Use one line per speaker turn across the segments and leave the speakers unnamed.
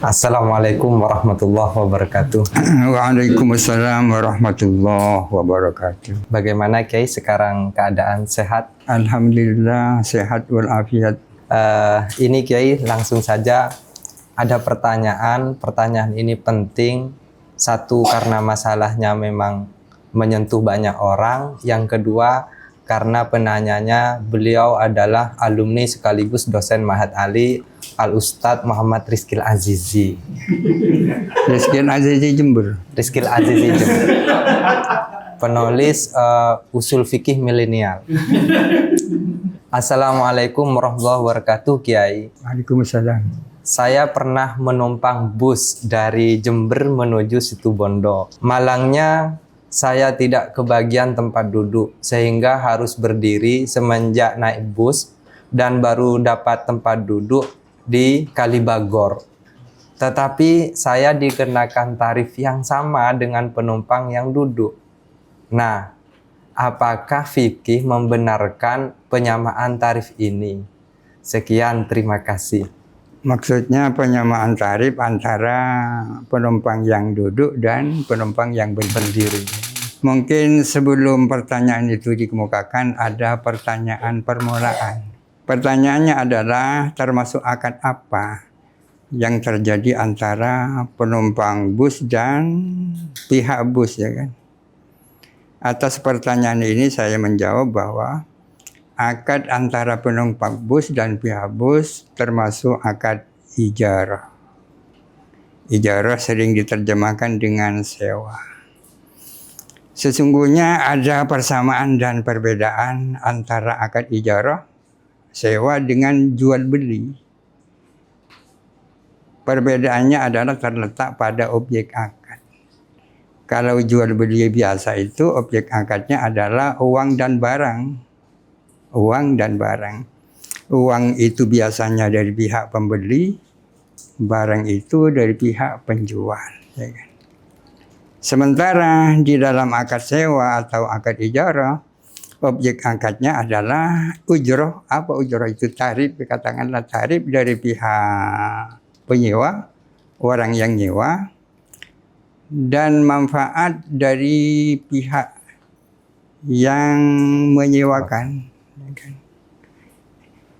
Assalamualaikum warahmatullahi wabarakatuh.
Waalaikumsalam warahmatullahi wabarakatuh.
Bagaimana Kiai sekarang keadaan sehat?
Alhamdulillah sehat walafiat.
Ini Kiai langsung saja ada pertanyaan. Pertanyaan ini penting. Satu, karena masalahnya memang menyentuh banyak orang. Yang kedua, karena penanyanya beliau adalah alumni sekaligus dosen Mahat Ali, Al-Ustadz Muhammad Rizkil Azizi.
Rizkil Azizi Jember.
Rizkil Azizi Jember. Penulis usul fikih milenial. Assalamualaikum warahmatullahi wabarakatuh, Kiai.
Waalaikumsalam.
Saya pernah menumpang bus dari Jember menuju Situbondo. Malangnya saya tidak kebagian tempat duduk sehingga harus berdiri semenjak naik bus dan baru dapat tempat duduk di Kalibagor. Tetapi saya dikenakan tarif yang sama dengan penumpang yang duduk. Nah, apakah fikih membenarkan penyamaan tarif ini? Sekian, terima kasih.
Maksudnya penyamaan tarif antara penumpang yang duduk dan penumpang yang berdiri. Mungkin sebelum pertanyaan itu dikemukakan ada pertanyaan permulaan. Pertanyaannya adalah termasuk akad apa yang terjadi antara penumpang bus dan pihak bus, ya kan? Atas pertanyaan ini saya menjawab bahwa akad antara penumpang bus dan pihak bus termasuk akad ijarah. Ijarah sering diterjemahkan dengan sewa. Sesungguhnya ada persamaan dan perbedaan antara akad ijarah, sewa dengan jual beli. Perbedaannya adalah terletak pada objek akad. Kalau jual beli biasa itu objek akadnya adalah uang dan barang. Uang dan barang. Uang itu biasanya dari pihak pembeli, barang itu dari pihak penjual. Ya kan? Sementara di dalam akad sewa atau akad ijarah, objek akadnya adalah ujroh. Apa ujroh itu? Tarif, katakanlah tarif dari pihak penyewa, orang yang nyewa, dan manfaat dari pihak yang menyewakan.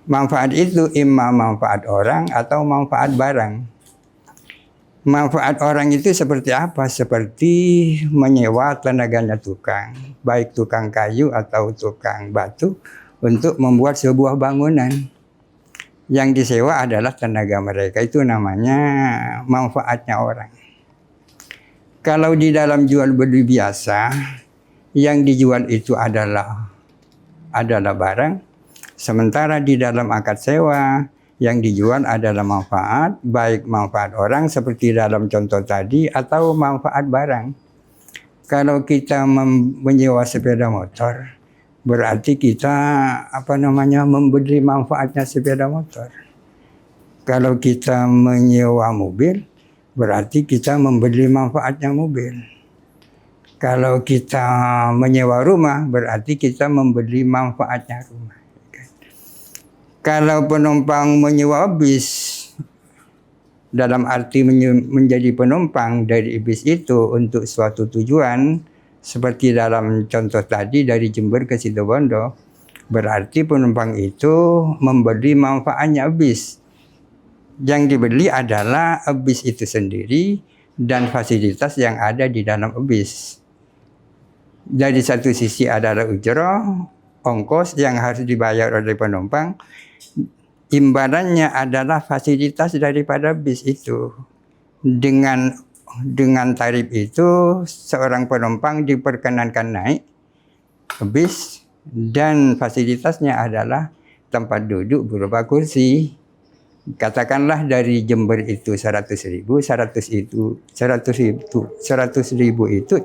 Manfaat itu imma manfaat orang atau manfaat barang. Manfaat orang itu seperti apa? Seperti menyewa tenaganya tukang, baik tukang kayu atau tukang batu untuk membuat sebuah bangunan. Yang disewa adalah tenaga mereka, itu namanya manfaatnya orang. Kalau di dalam jual beli biasa, yang dijual itu adalah barang. Sementara di dalam akad sewa, yang dijual adalah manfaat, baik manfaat orang seperti dalam contoh tadi atau manfaat barang. Kalau kita menyewa sepeda motor, berarti kita membeli manfaatnya sepeda motor. Kalau kita menyewa mobil, berarti kita membeli manfaatnya mobil. Kalau kita menyewa rumah, berarti kita membeli manfaatnya rumah. Kalau penumpang menyewa bis, dalam arti menjadi penumpang dari bis itu untuk suatu tujuan, seperti dalam contoh tadi dari Jember ke Situbondo, berarti penumpang itu membeli manfaatnya bis. Yang dibeli adalah bis itu sendiri dan fasilitas yang ada di dalam bis. Dari satu sisi adalah ujroh, ongkos yang harus dibayar oleh penumpang. Imbalannya adalah fasilitas daripada bis itu. Dengan tarif itu, seorang penumpang diperkenankan naik ke bis dan fasilitasnya adalah tempat duduk berupa kursi. Katakanlah dari Jember itu 100.000, 100.000 itu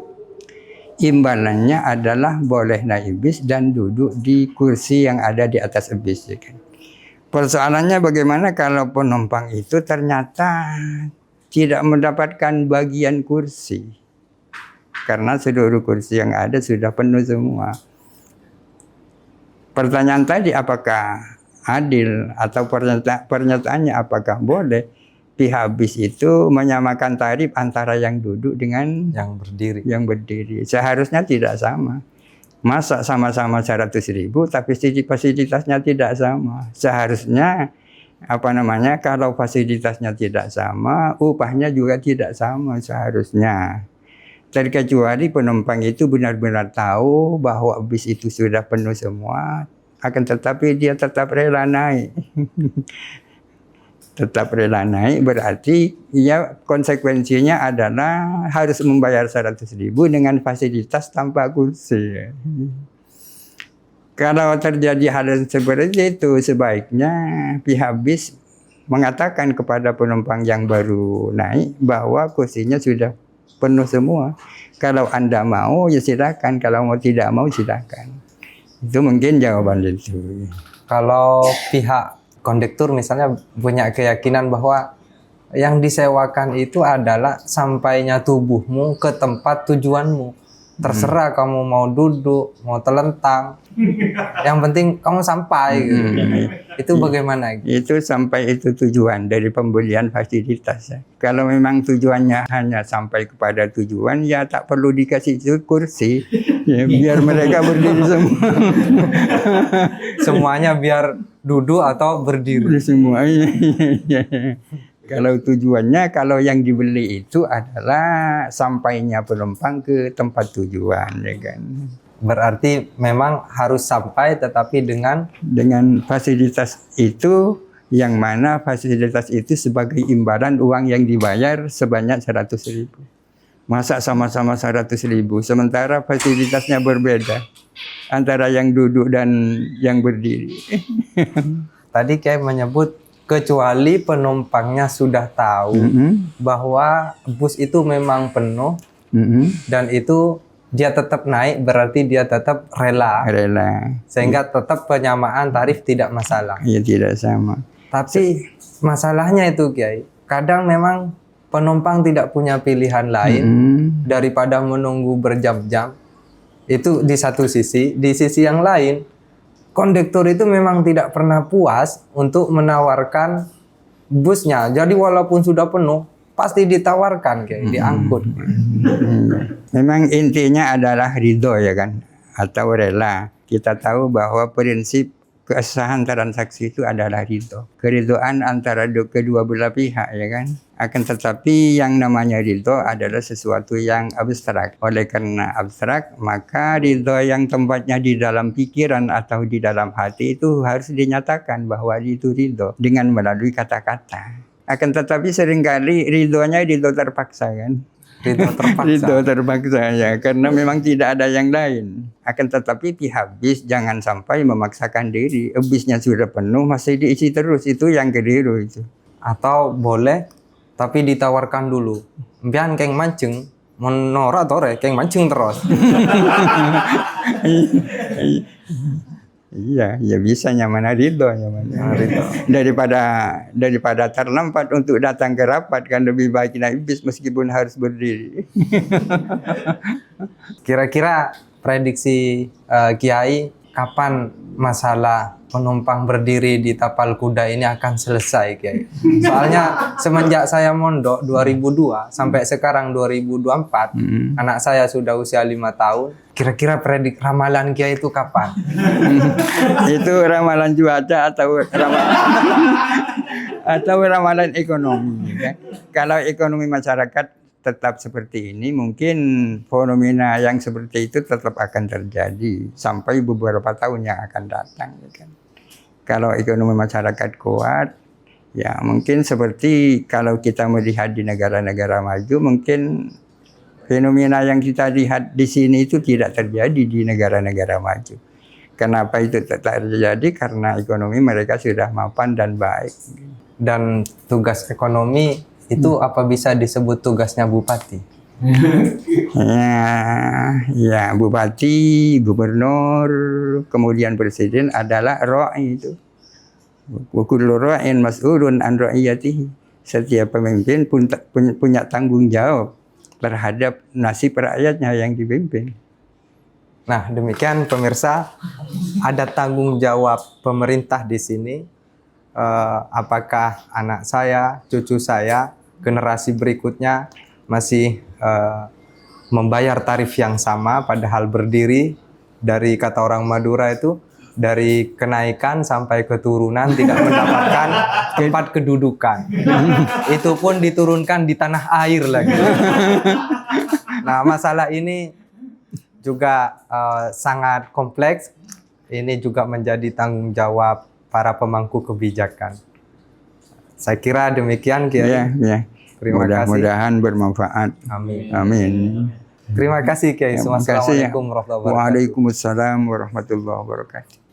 imbalannya adalah boleh naik bis dan duduk di kursi yang ada di atas bis. Persoalannya bagaimana kalau penumpang itu ternyata tidak mendapatkan bagian kursi, karena seluruh kursi yang ada sudah penuh semua. Pertanyaan tadi apakah adil atau pernyataannya apakah boleh? pihak bis itu menyamakan tarif antara yang duduk dengan
Yang berdiri.
yang berdiri. Seharusnya tidak sama. Masa sama-sama 100.000 tapi fasilitasnya tidak sama. Seharusnya kalau fasilitasnya tidak sama, upahnya juga tidak sama seharusnya. Terkecuali penumpang itu benar-benar tahu bahwa bis itu sudah penuh semua, akan tetapi dia tetap rela naik. Tetap rela naik berarti ya konsekuensinya adalah harus membayar 100.000 dengan fasilitas tanpa kursi. Kalau terjadi hal yang seperti itu, sebaiknya pihak bis mengatakan kepada penumpang yang baru naik bahwa kursinya sudah penuh semua. Kalau Anda mau ya silakan, kalau mau tidak mau silakan. Itu mungkin jawaban itu.
Kalau pihak kondektur misalnya punya keyakinan bahwa yang disewakan itu adalah sampainya tubuhmu ke tempat tujuanmu. Terserah kamu mau duduk, mau telentang. Yang penting kamu sampai gitu. Itu bagaimana?
Itu sampai itu tujuan dari pembelian fasilitas. Ya. Kalau memang tujuannya hanya sampai kepada tujuan, ya tak perlu dikasih kursi. Ya, biar mereka berdiri semua.
Semuanya biar duduk atau berdiri.
Semuanya. Kalau tujuannya, kalau yang dibeli itu adalah sampainya penumpang ke tempat tujuan, ya kan.
Berarti memang harus sampai tetapi dengan
fasilitas itu, yang mana fasilitas itu sebagai imbalan uang yang dibayar sebanyak 100.000. Masa sama-sama 100.000, sementara fasilitasnya berbeda antara yang duduk dan yang berdiri.
Tadi kayak menyebut kecuali penumpangnya sudah tahu bahwa bus itu memang penuh dan itu dia tetap naik, berarti dia tetap rela. Sehingga tetap penyamaan tarif tidak masalah.
Iya, tidak sama.
Tapi masalahnya itu Kiai, kadang memang penumpang tidak punya pilihan lain daripada menunggu berjam-jam. Itu di satu sisi. Di sisi yang lain, kondektur itu memang tidak pernah puas untuk menawarkan busnya. Jadi walaupun sudah penuh, pasti ditawarkan kayak diangkut.
Memang intinya adalah ridho, ya kan, atau rela. Kita tahu bahwa prinsip kesahan transaksi itu adalah ridho. Keridhoan antara kedua belah pihak, ya kan. Akan tetapi yang namanya ridho adalah sesuatu yang abstrak. Oleh karena abstrak, maka ridho yang tempatnya di dalam pikiran atau di dalam hati itu harus dinyatakan bahwa itu ridho dengan melalui kata-kata. Akan tetapi seringkali ridhonya ridho terpaksa, kan. Ridho terpaksa, ya, karena memang tidak ada yang lain. Akan tetapi pihak bis jangan sampai memaksakan diri. Bisnya sudah penuh masih diisi terus, itu yang keliru itu.
Atau boleh tapi ditawarkan dulu. Biar keng mancing, menora tore keng mancing terus.
Iya, ya bisa nyaman ridho. Daripada terlambat untuk datang ke rapat, kan lebih baik naik bis meskipun harus berdiri.
Kira-kira prediksi Kiai, kapan masalah penumpang berdiri di tapal kuda ini akan selesai, Kiai? Soalnya semenjak saya mondok 2002 sampai sekarang 2024, anak saya sudah usia 5 tahun. Kira-kira ramalan Kiai itu kapan?
Itu ramalan cuaca atau ramalan ekonomi, ya. Kalau ekonomi masyarakat tetap seperti ini, mungkin fenomena yang seperti itu tetap akan terjadi sampai beberapa tahun yang akan datang, ya kan. Kalau ekonomi masyarakat kuat, ya mungkin seperti kalau kita melihat di negara-negara maju, mungkin fenomena yang kita lihat di sini itu tidak terjadi di negara-negara maju. Kenapa itu tidak terjadi? Karena ekonomi mereka sudah mapan dan baik.
Dan tugas ekonomi itu apa bisa disebut tugasnya bupati?
Ya, bupati, gubernur, kemudian presiden adalah ra'i itu. Wa kullu ra'in mas'ulun an ra'iyatihi. Setiap pemimpin punya tanggung jawab terhadap nasib rakyatnya yang dipimpin.
Nah, demikian pemirsa, ada tanggung jawab pemerintah di sini apakah anak saya, cucu saya, generasi berikutnya masih membayar tarif yang sama, padahal berdiri dari kata orang Madura itu dari kenaikan sampai keturunan tidak mendapatkan tempat kedudukan. Itu pun diturunkan di tanah air lagi. Nah, masalah ini juga sangat kompleks. Ini juga menjadi tanggung jawab para pemangku kebijakan. Saya kira demikian, Kiai.
Ya, ya.
Terima kasih.
Mudah-mudahan bermanfaat.
Amin.
Amin.
Terima kasih, Kiai.
Terima kasih ya.
Assalamualaikum warahmatullahi wabarakatuh.
Waalaikumsalam warahmatullahi wabarakatuh.